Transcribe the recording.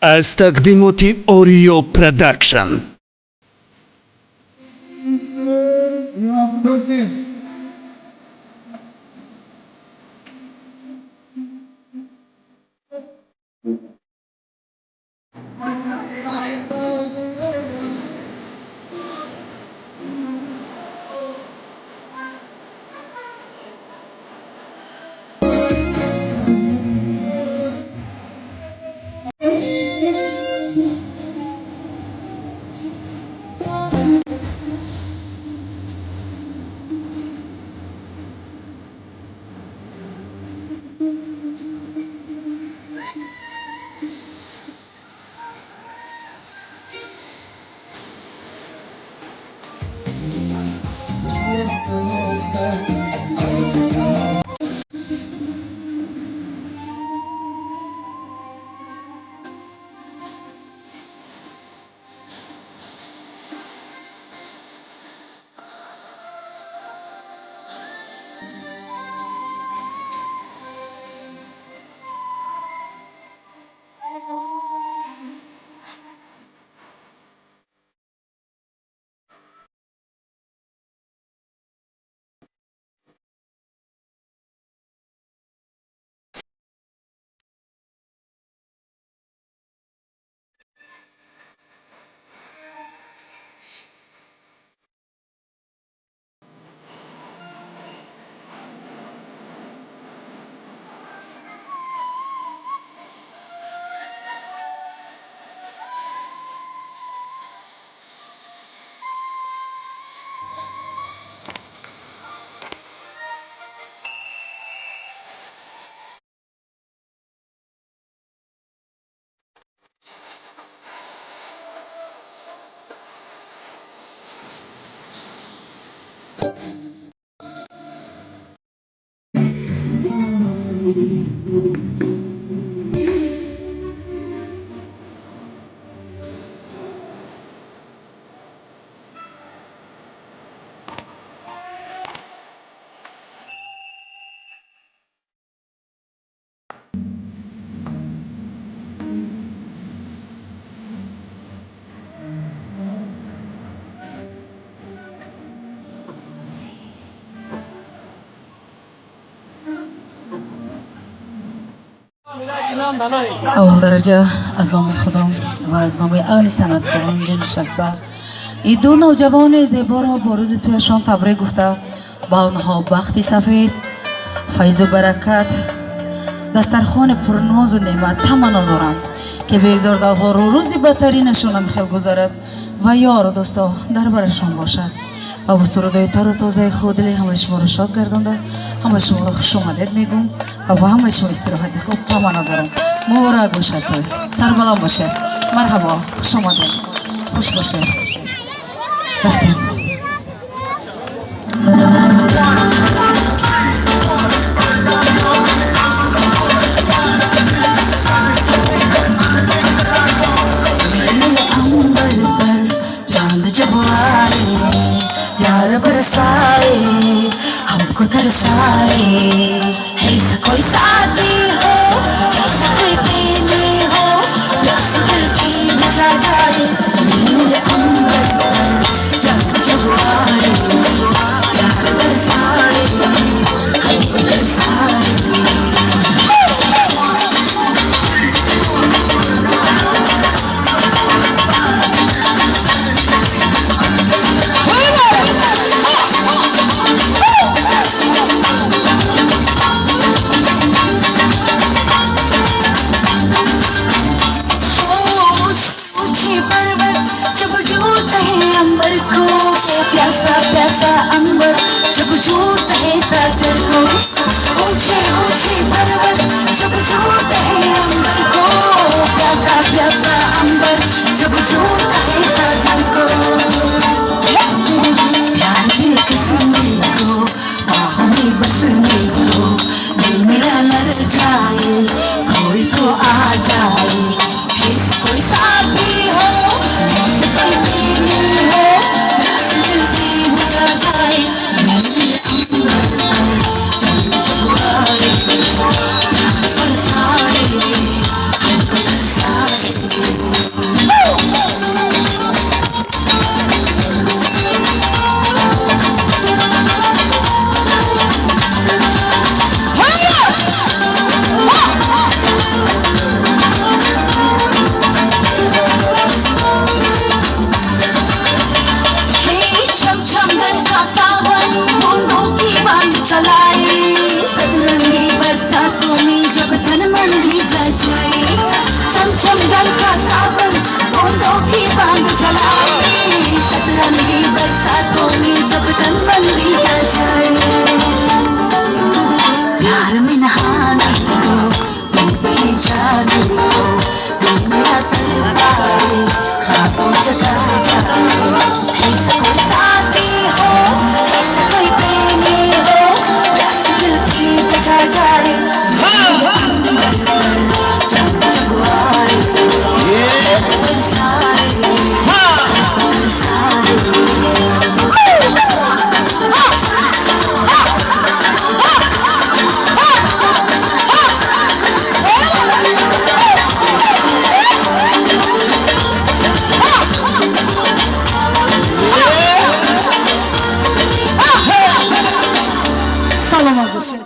از تقديمات أوريو برودكشن. اول درجه از نام خدا و از نام اهل صنعتکاران اینجا نشسته این دو نوجوان زیبا را با روز تویشان تبریک گفته با آنها بخت سفید فیض و برکت دسترخوان پرناز و نعمت تمنا دارم که به هزار دلها روزی بهترینشان هم خیل گذارد و یار و دوستا در برشان باشد و با سرودهای تر و تازه خود دل همه شما را شاد گردانده همه شما را خوش آمدید میگم و با همه شما استراحت خوب تمنا دارم. مبارک باشد توی سربلند باشه. مرحبا، خوش آمدید، خوش باشه. رفتیم यार बरसाए हमको तरसाए ऐसा कोई साथी हो ऐसा कोई प्रेमी हो बस दिल की बचा जाए मेरे अंदर जब जब आए यार बरसाए हमको तरसाए سلام حاضر شد